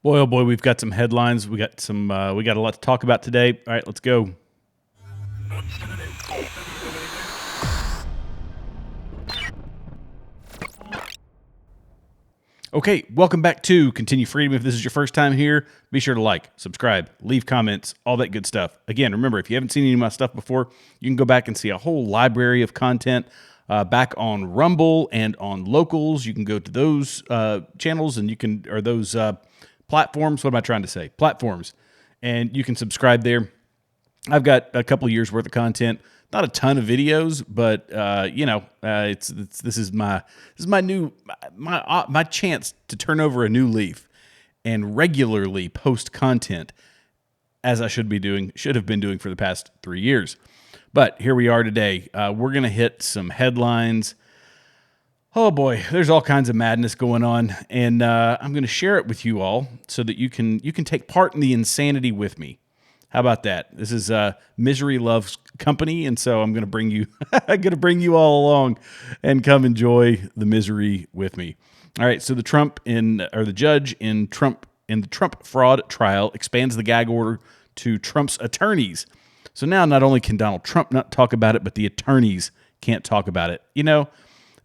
Boy, oh boy, we've got some headlines. We got a lot to talk about today. All right, let's go. Okay, welcome back to Continue Freedom. If this is your first time here, be sure to like, subscribe, leave comments, all that good stuff. Again, remember, if you haven't seen any of my stuff before, you can go back and see a whole library of content back on Rumble and on Locals. You can go to those channels and those platforms. What am I trying to say? Platforms. And you can subscribe there. I've got a couple years worth of content, not a ton of videos, but this is my chance to turn over a new leaf and regularly post content as I should have been doing for the past 3 years. But here we are today. We're gonna hit some headlines. Oh boy, there's all kinds of madness going on, and I'm going to share it with you all so that you can take part in the insanity with me. How about that? This is Misery Loves Company, and so I'm going to bring you all along and come enjoy the misery with me. All right, so the judge in the Trump fraud trial expands the gag order to Trump's attorneys. So now not only can Donald Trump not talk about it, but the attorneys can't talk about it. You know,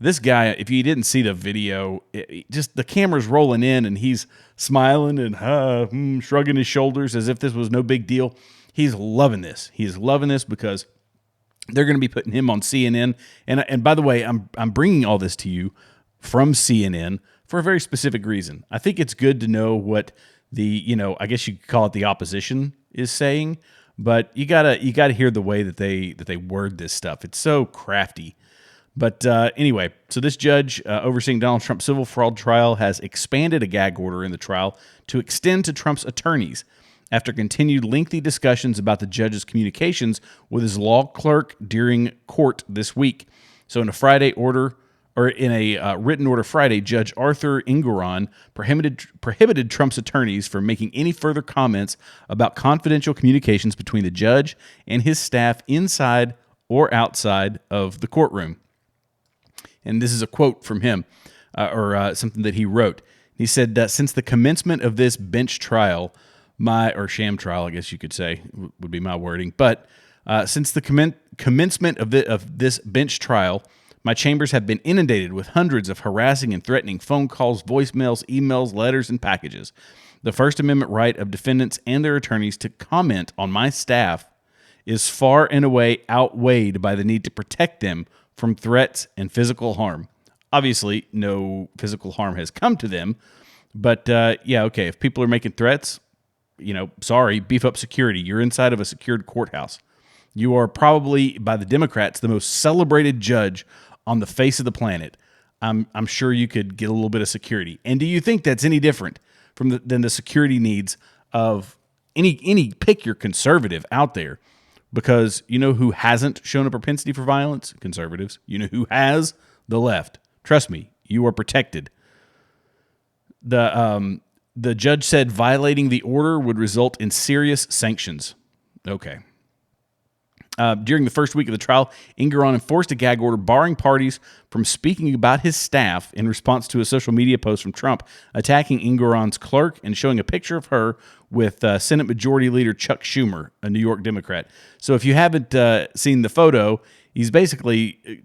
this guy, if you didn't see the video, just the camera's rolling in and he's smiling and shrugging his shoulders as if this was no big deal. He's loving this. He's loving this because they're going to be putting him on CNN. And by the way, I'm bringing all this to you from CNN for a very specific reason. I think it's good to know what I guess you could call it the opposition is saying, but you gotta hear the way that they word this stuff. It's so crafty. But anyway, so this judge overseeing Donald Trump's civil fraud trial has expanded a gag order in the trial to extend to Trump's attorneys after continued lengthy discussions about the judge's communications with his law clerk during court this week. So in a written order Friday, Judge Arthur Engoron prohibited Trump's attorneys from making any further comments about confidential communications between the judge and his staff inside or outside of the courtroom. And this is a quote from him, or something that he wrote. He said, since the commencement of this bench trial, or sham trial, I guess you could say, would be my wording. But since the commencement of this bench trial, my chambers have been inundated with hundreds of harassing and threatening phone calls, voicemails, emails, letters, and packages. The First Amendment right of defendants and their attorneys to comment on my staff is far and away outweighed by the need to protect them from threats and physical harm. Obviously, no physical harm has come to them, but okay, if people are making threats, sorry, beef up security. You're inside of a secured courthouse. You are probably, by the Democrats, the most celebrated judge on the face of the planet. I'm sure you could get a little bit of security. And do you think that's any different than the security needs of any pick your conservative out there? Because you know who hasn't shown a propensity for violence? Conservatives. You know who has? The left. Trust me, you are protected. The judge said violating the order would result in serious sanctions. Okay. During the first week of the trial, Engoron enforced a gag order barring parties from speaking about his staff in response to a social media post from Trump attacking Engoron's clerk and showing a picture of her with Senate Majority Leader Chuck Schumer, a New York Democrat. So if you haven't seen the photo,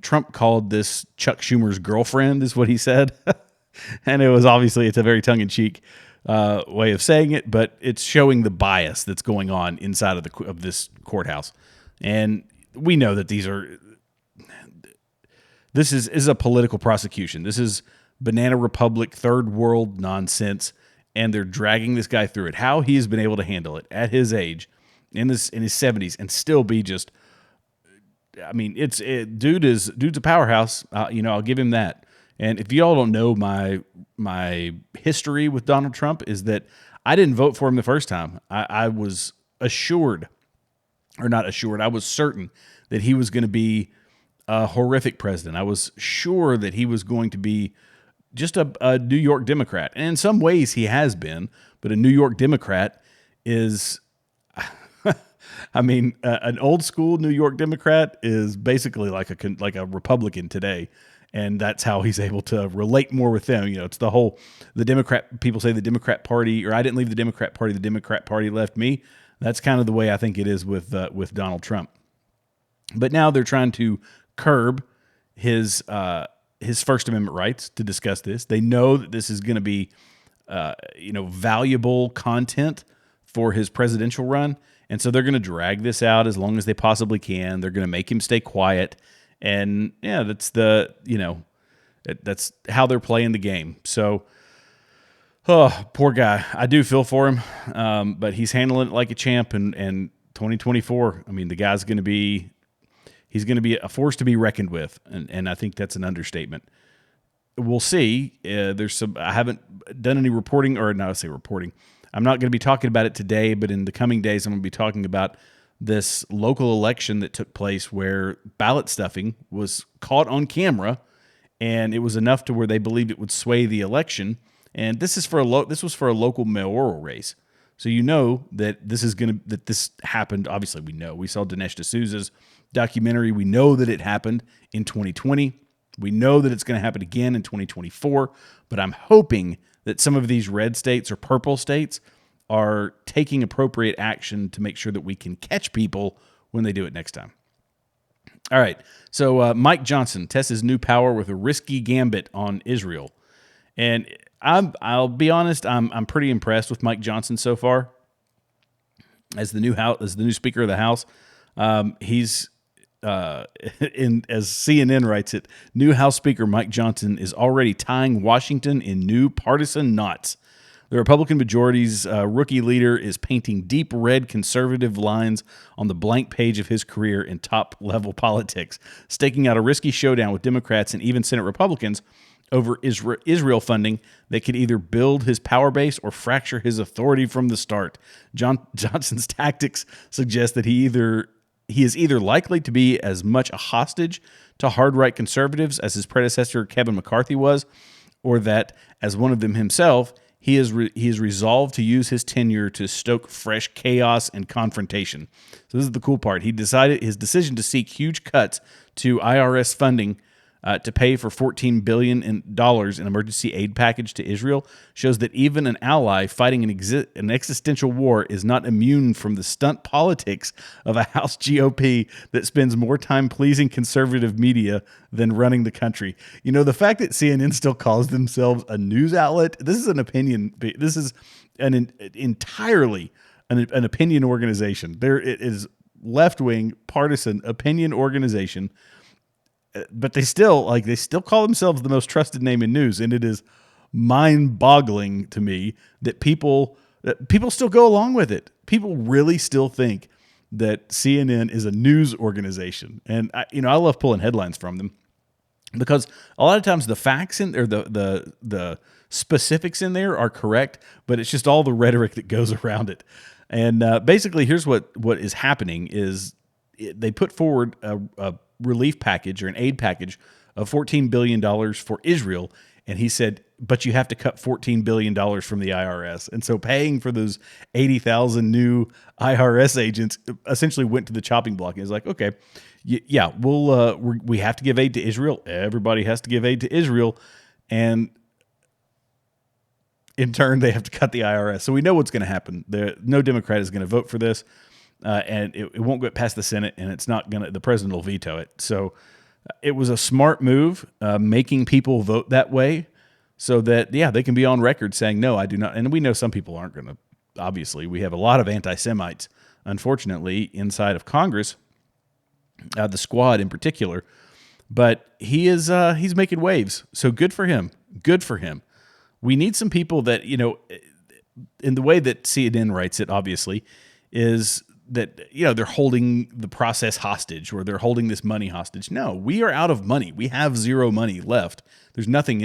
Trump called this Chuck Schumer's girlfriend, is what he said. And it's a very tongue-in-cheek way of saying it, but it's showing the bias that's going on inside of this courthouse. And we know that this is a political prosecution. This is Banana Republic, third world nonsense, and they're dragging this guy through it. How he has been able to handle it at his age, in his 70s, and still be just, dude's a powerhouse. I'll give him that. And if you all don't know my history with Donald Trump, is that I didn't vote for him the first time. I was I was certain that he was going to be a horrific president. I was sure that he was going to be just a New York Democrat. And in some ways he has been, but a New York Democrat is, an old school New York Democrat is basically like a Republican today. and that's how he's able to relate more with them. It's the Democrat, people say the Democrat Party, or I didn't leave the Democrat Party left me. That's kind of the way I think it is with Donald Trump. But now they're trying to curb his First Amendment rights to discuss this. They know that this is going to be valuable content for his presidential run, and so they're going to drag this out as long as they possibly can. They're going to make him stay quiet, and that's how they're playing the game. So, oh, poor guy. I do feel for him, but he's handling it like a champ. And 2024, I mean, the guy's going to be. He's going to be a force to be reckoned with, and I think that's an understatement. We'll see. I haven't done any reporting, or no, I say reporting. I'm not going to be talking about it today, but in the coming days, I'm going to be talking about this local election that took place where ballot stuffing was caught on camera, and it was enough to where they believed it would sway the election. And this was for a local mayoral race, so that this happened. Obviously, we saw Dinesh D'Souza's documentary. We know that it happened in 2020. We know that it's going to happen again in 2024, but I'm hoping that some of these red states or purple states are taking appropriate action to make sure that we can catch people when they do it next time. All right, so Mike Johnson tests his new power with a risky gambit on Israel. And I'll be honest, I'm pretty impressed with Mike Johnson so far as the new Speaker of the House. He's as CNN writes it, new House Speaker Mike Johnson is already tying Washington in new partisan knots. The Republican majority's rookie leader is painting deep red conservative lines on the blank page of his career in top-level politics, staking out a risky showdown with Democrats and even Senate Republicans over Israel funding that could either build his power base or fracture his authority from the start. Johnson's tactics suggest that he is either likely to be as much a hostage to hard-right conservatives as his predecessor Kevin McCarthy was, or that, as one of them himself, he is resolved to use his tenure to stoke fresh chaos and confrontation. So this is the cool part. His decision to seek huge cuts to IRS funding to pay for $14 billion in emergency aid package to Israel shows that even an ally fighting an existential war is not immune from the stunt politics of a House GOP that spends more time pleasing conservative media than running the country. The fact that CNN still calls themselves a news outlet, this is an opinion. This is entirely an opinion organization. It is left-wing partisan opinion organization. But they still call themselves the most trusted name in news, and it is mind-boggling to me that people still go along with it. People really still think that CNN is a news organization, and I love pulling headlines from them because a lot of times the facts or the specifics in there are correct, but it's just all the rhetoric that goes around it. And basically, here's what is happening is they put forward a relief package or an aid package of $14 billion for Israel. And he said, but you have to cut $14 billion from the IRS. And so paying for those 80,000 new IRS agents essentially went to the chopping block. It's like, okay, yeah, we have to give aid to Israel. Everybody has to give aid to Israel. And in turn, they have to cut the IRS. So we know what's going to happen. No Democrat is going to vote for this. And it won't get past the Senate, and the president will veto it. So it was a smart move, making people vote that way so that, they can be on record saying, no, I do not. And we know some people aren't going to, obviously. We have a lot of anti-Semites, unfortunately, inside of Congress, the squad in particular. But he's making waves. So good for him. Good for him. We need some people that, in the way that CNN writes it, obviously, is that they're holding the process hostage or they're holding this money hostage. No, we are out of money. We have zero money left. There's nothing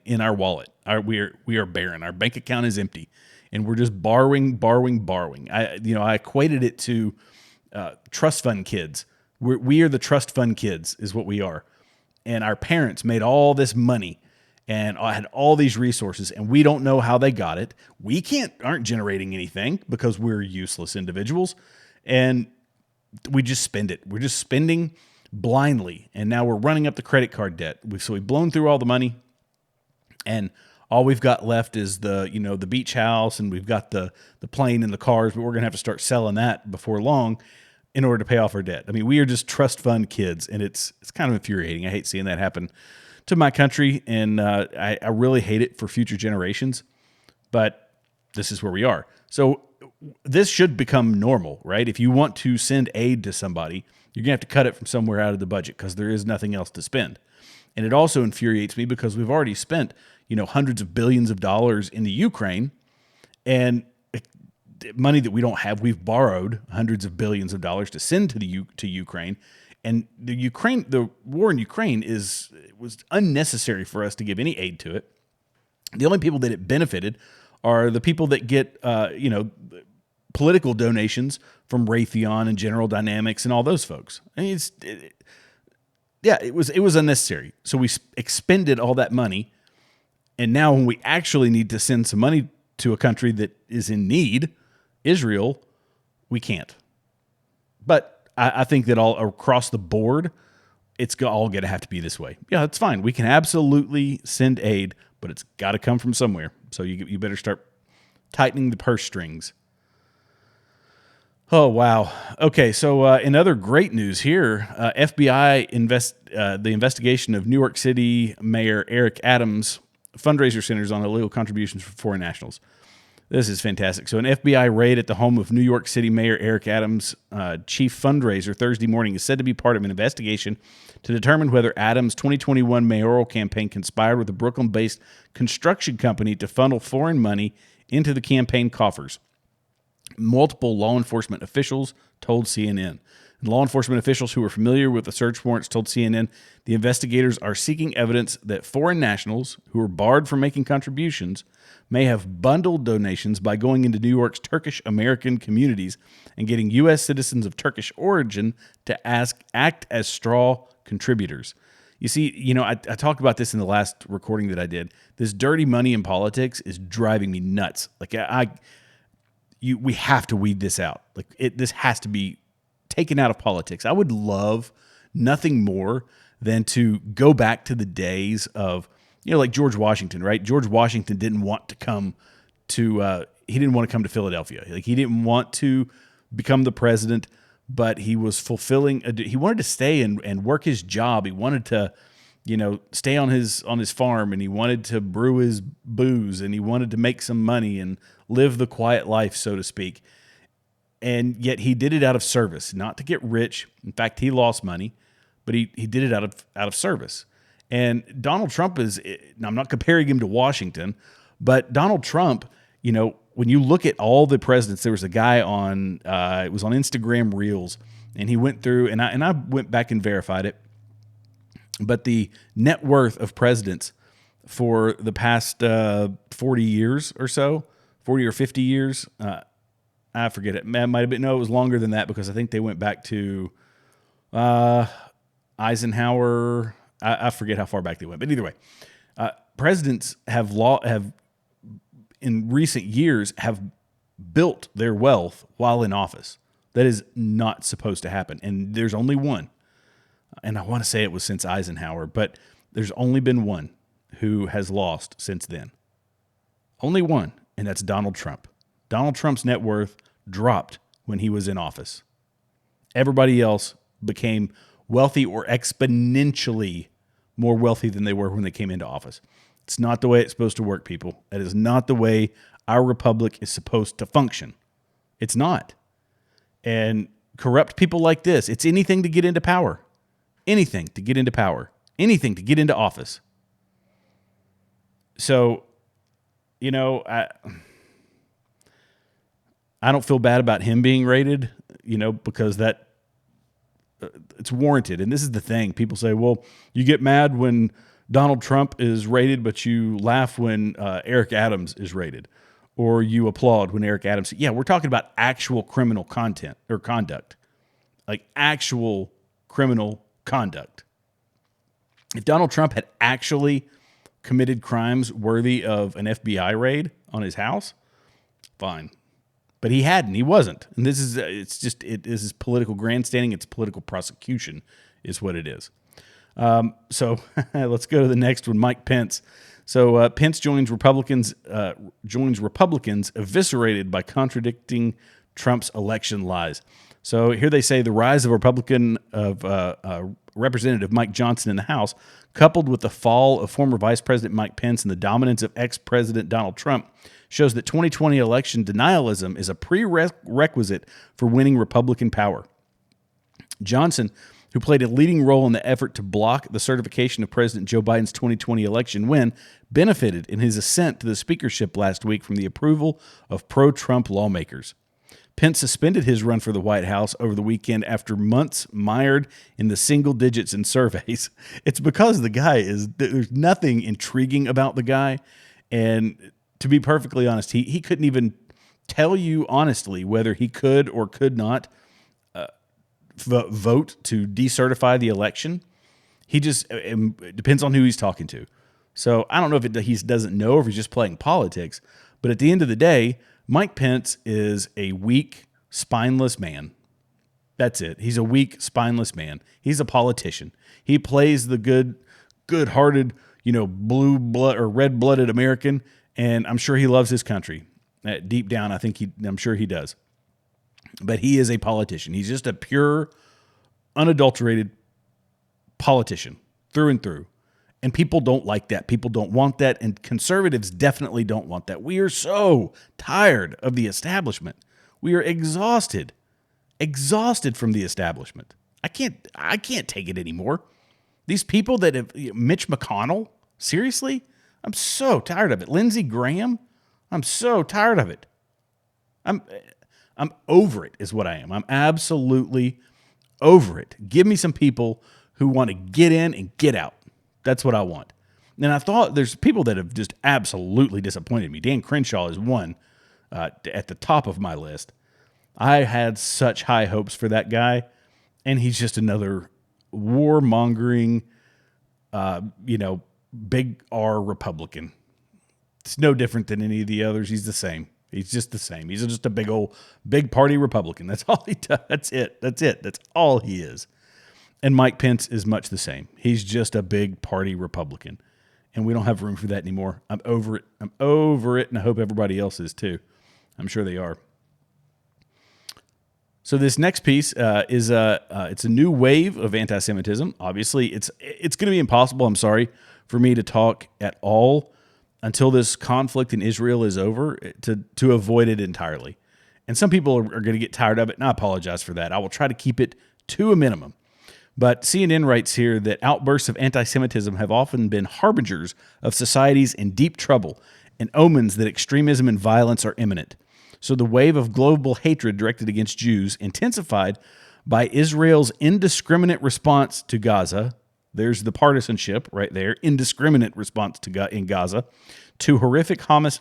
in our wallet. We are barren. Our bank account is empty, and we're just borrowing. I equated it to trust fund kids. We are the trust fund kids, is what we are, and our parents made all this money and had all these resources, and we don't know how they got it. We aren't generating anything because we're useless individuals, and we just spend it. We're just spending. blindly. And now we're running up the credit card debt. So we've blown through all the money, and all we've got left is the beach house, and we've got the plane and the cars, but we're going to have to start selling that before long in order to pay off our debt. I mean, we are just trust fund kids, and it's kind of infuriating. I hate seeing that happen to my country, and I really hate it for future generations, but this is where we are. So this should become normal, right? If you want to send aid to somebody, you're going to have to cut it from somewhere out of the budget because there is nothing else to spend. And it also infuriates me because we've already spent, hundreds of billions of dollars in the Ukraine, and money that we don't have. We've borrowed hundreds of billions of dollars to send to Ukraine, and the war in Ukraine was unnecessary for us to give any aid to it. The only people that it benefited are the people that get political donations from Raytheon and General Dynamics and all those folks. I mean, it was unnecessary. So we expended all that money, and now when we actually need to send some money to a country that is in need, Israel, we can't. But I think that all across the board, it's all going to have to be this way. Yeah, that's fine. We can absolutely send aid, but it's got to come from somewhere. So you better start tightening the purse strings. Oh, wow. Okay, so in other great news here, FBI the investigation of New York City Mayor Eric Adams' fundraiser centers on illegal contributions from foreign nationals. This is fantastic. So an FBI raid at the home of New York City Mayor Eric Adams' chief fundraiser Thursday morning is said to be part of an investigation to determine whether Adams' 2021 mayoral campaign conspired with a Brooklyn-based construction company to funnel foreign money into the campaign coffers. Multiple law enforcement officials told CNN. And law enforcement officials who were familiar with the search warrants told CNN the investigators are seeking evidence that foreign nationals who were barred from making contributions may have bundled donations by going into New York's Turkish-American communities and getting U.S. citizens of Turkish origin to act as straw contributors. You see, I talked about this in the last recording that I did. This dirty money in politics is driving me nuts. Like we have to weed this out. This has to be taken out of politics. I would love nothing more than to go back to the days of, like George Washington, right? George Washington didn't want to come to Philadelphia. Like, he didn't want to become the president, but he was he wanted to stay and work his job. He wanted to, stay on his farm, and he wanted to brew his booze, and he wanted to make some money and live the quiet life, so to speak. And yet he did it out of service, not to get rich. In fact, he lost money, but he did it out of service. And Donald Trump I'm not comparing him to Washington, but Donald Trump, when you look at all the presidents, there was a guy it was on Instagram Reels, and he went through, and I went back and verified it, but the net worth of presidents for the past 40 years or so, 40 or 50 years, I forget it. It might have been, no, it was longer than that, because I think they went back to Eisenhower. I forget how far back they went, but either way, presidents have in recent years have built their wealth while in office. That is not supposed to happen, and there's only one. And I want to say it was since Eisenhower, but there's only been one who has lost since then. Only one, and that's Donald Trump. Donald Trump's net worth dropped when he was in office. Everybody else became wealthy or exponentially more wealthy than they were when they came into office. It's not the way it's supposed to work, people. That is not the way our republic is supposed to function. It's not. And corrupt people like this, it's anything to get into power. Anything to get into power. Anything to get into office. So, I don't feel bad about him being raided, because it's warranted. And this is the thing. People say, well, you get mad when Donald Trump is raided, but you laugh when Eric Adams is raided, or you applaud when Eric Adams. Yeah, we're talking about actual criminal content or conduct, like actual criminal conduct. If Donald Trump had actually committed crimes worthy of an FBI raid on his house, fine. But he hadn't. He wasn't. And this is political grandstanding. It's political prosecution is what it is. So let's go to the next one, Mike Pence. So Pence joins Republicans eviscerated by contradicting Trump's election lies. So here they say the rise of Representative Mike Johnson in the House, coupled with the fall of former Vice President Mike Pence and the dominance of ex-President Donald Trump, shows that 2020 election denialism is a prerequisite for winning Republican power. Johnson, who played a leading role in the effort to block the certification of President Joe Biden's 2020 election win, benefited in his ascent to the speakership last week from the approval of pro-Trump lawmakers. Pence suspended his run for the White House over the weekend after months mired in the single digits in surveys. It's because there's nothing intriguing about the guy. And to be perfectly honest, he couldn't even tell you honestly whether he could or could not vote to decertify the election. He just, it depends on who he's talking to. So I don't know if he doesn't know or if he's just playing politics. But at the end of the day, Mike Pence is a weak, spineless man. That's it. He's a weak, spineless man. He's a politician. He plays the good-hearted, blue blood or red-blooded American, and I'm sure he loves his country. Deep down, I'm sure he does. But he is a politician. He's just a pure, unadulterated politician through and through. And people don't like that. People don't want that. And conservatives definitely don't want that. We are so tired of the establishment. We are exhausted from the establishment. I can't take it anymore. These people that have, Mitch McConnell, seriously? I'm so tired of it. Lindsey Graham, I'm so tired of it. I'm over it is what I am. I'm absolutely over it. Give me some people who want to get in and get out. That's what I want. And I thought there's people that have just absolutely disappointed me. Dan Crenshaw is one at the top of my list. I had such high hopes for that guy, and he's just another warmongering, big R Republican. It's no different than any of the others. He's the same. He's just the same. He's just a big party Republican. That's all he does. That's it. That's all he is. And Mike Pence is much the same. He's just a big party Republican. And we don't have room for that anymore. I'm over it. And I hope everybody else is too. I'm sure they are. So this next piece is it's a new wave of anti-Semitism. Obviously, it's going to be impossible, I'm sorry, for me to talk at all until this conflict in Israel is over to avoid it entirely. And some people are going to get tired of it, and I apologize for that. I will try to keep it to a minimum. But CNN writes here that outbursts of anti-Semitism have often been harbingers of societies in deep trouble and omens that extremism and violence are imminent. So the wave of global hatred directed against Jews, intensified by Israel's indiscriminate response to Gaza, there's the partisanship right there, indiscriminate response in Gaza, to horrific Hamas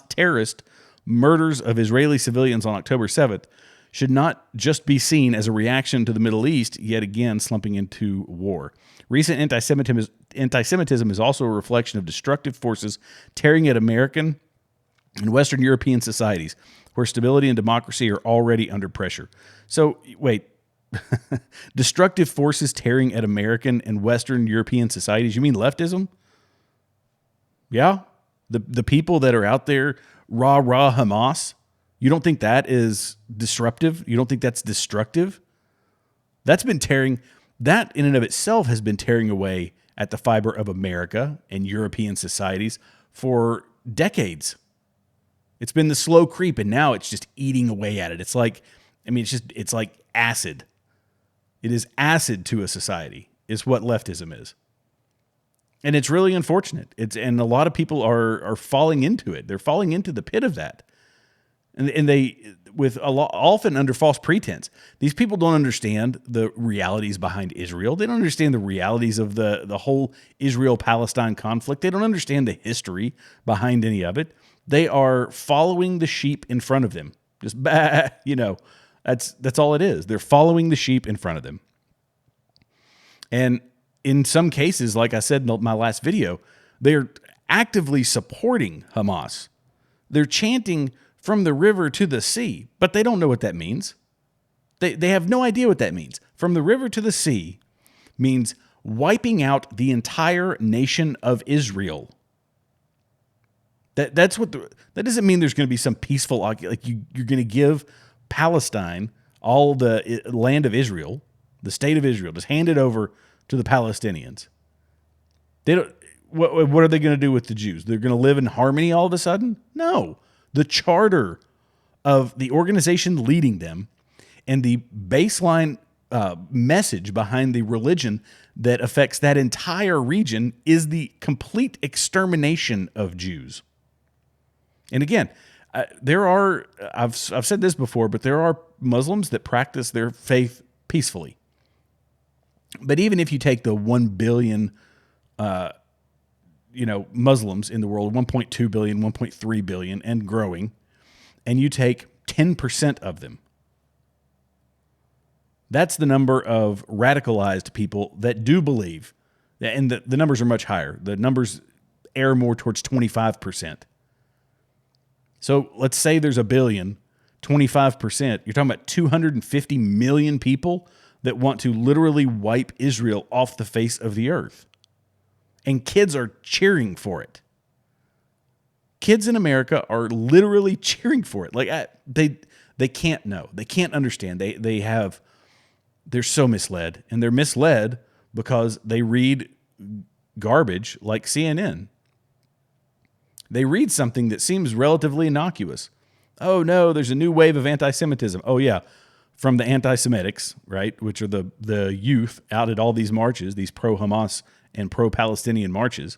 terrorist murders of Israeli civilians on October 7th, should not just be seen as a reaction to the Middle East, yet again slumping into war. Recent anti-Semitism is also a reflection of destructive forces tearing at American and Western European societies, where stability and democracy are already under pressure. So, wait, destructive forces tearing at American and Western European societies? You mean leftism? Yeah? The people that are out there, rah Hamas? You don't think that is disruptive? You don't think that's destructive? That in and of itself has been tearing away at the fiber of America and European societies for decades. It's been the slow creep, and now it's just eating away at it. It's like acid. It is acid to a society, is what leftism is. And it's really unfortunate. And a lot of people are falling into it. They're falling into the pit of that. And they, often under false pretense. These people don't understand the realities behind Israel. They don't understand the realities of the whole Israel-Palestine conflict. They don't understand the history behind any of it. They are following the sheep in front of them. Just, that's all it is. They're following the sheep in front of them. And in some cases, like I said in my last video, they're actively supporting Hamas. They're chanting from the river to the sea, but they don't know what that means. They have no idea what that means. From the river to the sea means wiping out the entire nation of Israel. That doesn't mean there's going to be some peaceful, like you're going to give Palestine all the land of Israel, the state of Israel, just hand it over to the Palestinians. They don't. What are they going to do with the Jews? They're going to live in harmony all of a sudden? No. The charter of the organization leading them and the baseline message behind the religion that affects that entire region is the complete extermination of Jews. And again, I've said this before, but there are Muslims that practice their faith peacefully. But even if you take the 1 billion Muslims in the world, 1.2 billion, 1.3 billion, and growing, and you take 10% of them, that's the number of radicalized people that do believe, and the numbers are much higher. The numbers err more towards 25%. So let's say there's a billion, 25%. You're talking about 250 million people that want to literally wipe Israel off the face of the earth. And kids are cheering for it. Kids in America are literally cheering for it. Like they can't know. They can't understand. They're so misled. And they're misled because they read garbage like CNN. They read something that seems relatively innocuous. Oh, no, there's a new wave of anti-Semitism. Oh, yeah, from the anti-Semitics, right, which are the youth out at all these marches, these pro-Hamas and pro-Palestinian marches.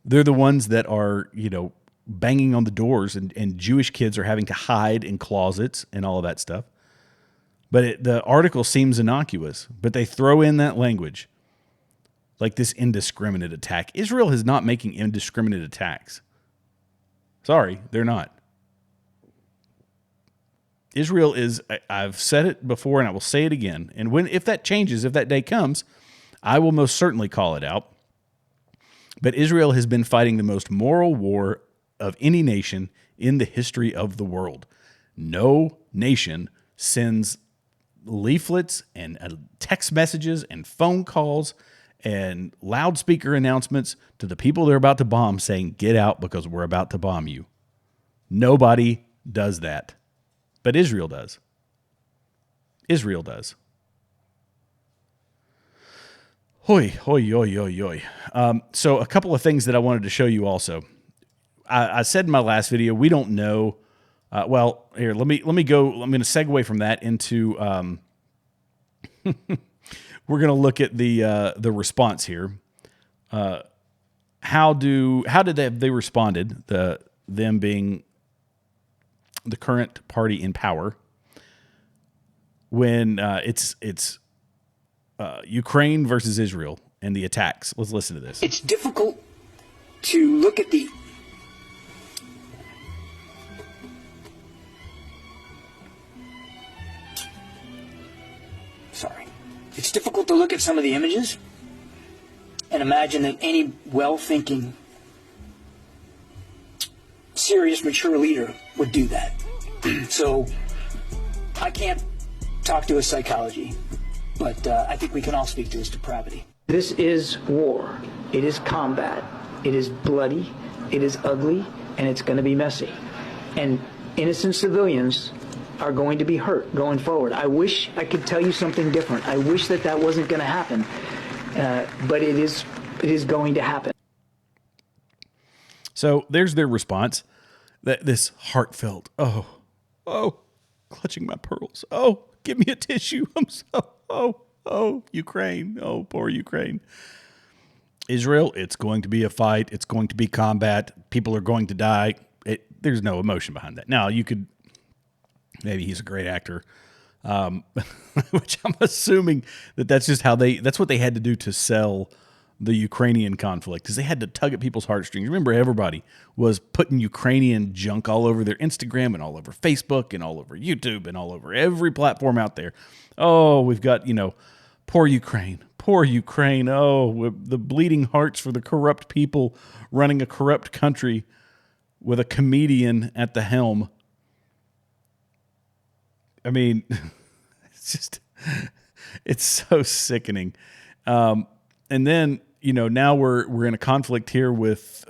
They're the ones that are, banging on the doors, and Jewish kids are having to hide in closets and all of that stuff. But the article seems innocuous, but they throw in that language. Like this indiscriminate attack. Israel is not making indiscriminate attacks. Sorry, they're not. Israel is, I've said it before and I will say it again. And if that changes, if that day comes, I will most certainly call it out. But Israel has been fighting the most moral war of any nation in the history of the world. No nation sends leaflets and text messages and phone calls and loudspeaker announcements to the people they're about to bomb saying, get out because we're about to bomb you. Nobody does that. But Israel does. Israel does. Hoi, hoi, hoi, hoi, hoi. So a couple of things that I wanted to show you also. I said in my last video, we don't know. Here, let me go. I'm going to segue from that into... we're going to look at the response here. How did they responded? Them being the current party in power when it's Ukraine versus Israel and the attacks. Let's listen to this. It's difficult to look at the It's difficult to look at some of the images and imagine that any well-thinking, serious, mature leader would do that. So I can't talk to his psychology, but I think we can all speak to his depravity. This is war. It is combat. It is bloody. It is ugly, and it's going to be messy. And innocent civilians are going to be hurt going forward. I wish I could tell you something different. I wish that wasn't going to happen, but it is going to happen. So there's their response. This heartfelt, oh, clutching my pearls. Oh, give me a tissue. I'm so, Ukraine. Oh, poor Ukraine. Israel, it's going to be a fight. It's going to be combat. People are going to die. There's no emotion behind that. Now, you could... Maybe he's a great actor, which I'm assuming that's just that's what they had to do to sell the Ukrainian conflict, because they had to tug at people's heartstrings. Remember, everybody was putting Ukrainian junk all over their Instagram and all over Facebook and all over YouTube and all over every platform out there. Oh, we've got, poor Ukraine. Oh, the bleeding hearts for the corrupt people running a corrupt country with a comedian at the helm. I mean, it's just, it's so sickening. And then, now we're in a conflict here with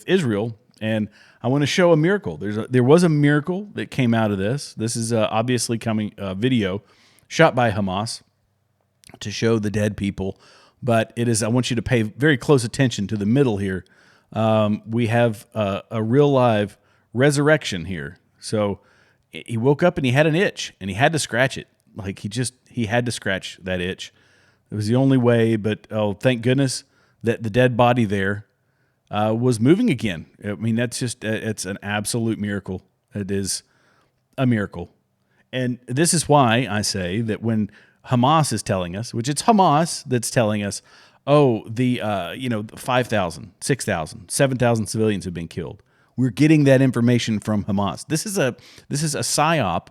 Israel, and I want to show a miracle. There was a miracle that came out of this. This is obviously coming video shot by Hamas to show the dead people, but it is. I want you to pay very close attention to the middle here. We have a real live resurrection here. So he woke up and he had an itch, and he had to scratch it. Like he had to scratch that itch. It was the only way, but thank goodness that the dead body there was moving again. I mean, that's just, it's an absolute miracle. It is a miracle. And this is why I say that when Hamas is telling us, which it's Hamas that's telling us, the 5,000, 6,000, 7,000 civilians have been killed. We're getting that information from Hamas. This is a psyop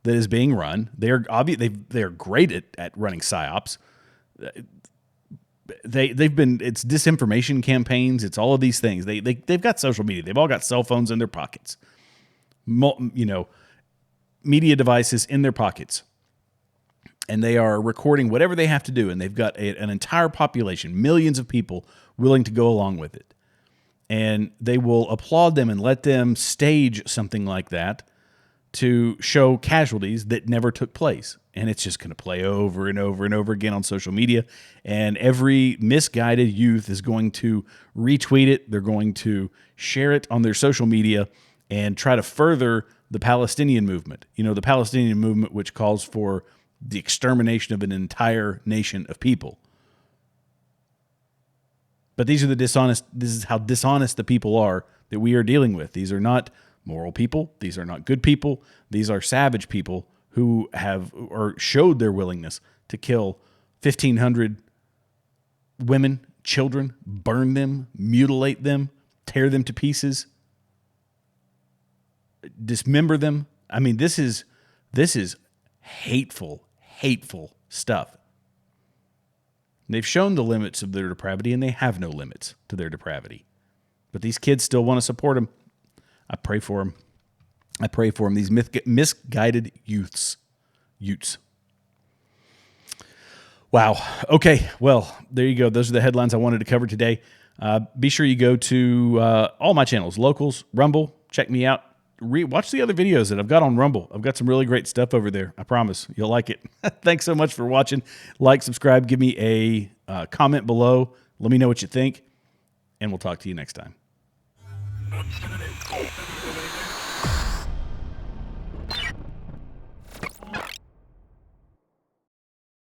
that is being run. They're great at running psyops. They've been, it's disinformation campaigns. It's all of these things. They've got social media. They've all got cell phones in their pockets. Media devices in their pockets. And they are recording whatever they have to do. And they've got an entire population, millions of people willing to go along with it. And they will applaud them and let them stage something like that to show casualties that never took place. And it's just going to play over and over and over again on social media. And every misguided youth is going to retweet it. They're going to share it on their social media and try to further the Palestinian movement. The Palestinian movement, which calls for the extermination of an entire nation of people. But these are the dishonest. This is how dishonest the people are that we are dealing with. These are not moral people. These are not good people. These are savage people who have or showed their willingness to kill 1,500 women, children, burn them, mutilate them, tear them to pieces, dismember them. I mean, this is hateful stuff. They've shown the limits of their depravity, and they have no limits to their depravity. But these kids still want to support them. I pray for them. I pray for them. These misguided youths. Wow. Okay. Well, there you go. Those are the headlines I wanted to cover today. Be sure you go to all my channels, Locals, Rumble. Check me out. Watch the other videos that I've got on Rumble. I've got some really great stuff over there. I promise you'll like it. Thanks so much for watching. Like, subscribe, give me a comment below. Let me know what you think, and we'll talk to you next time.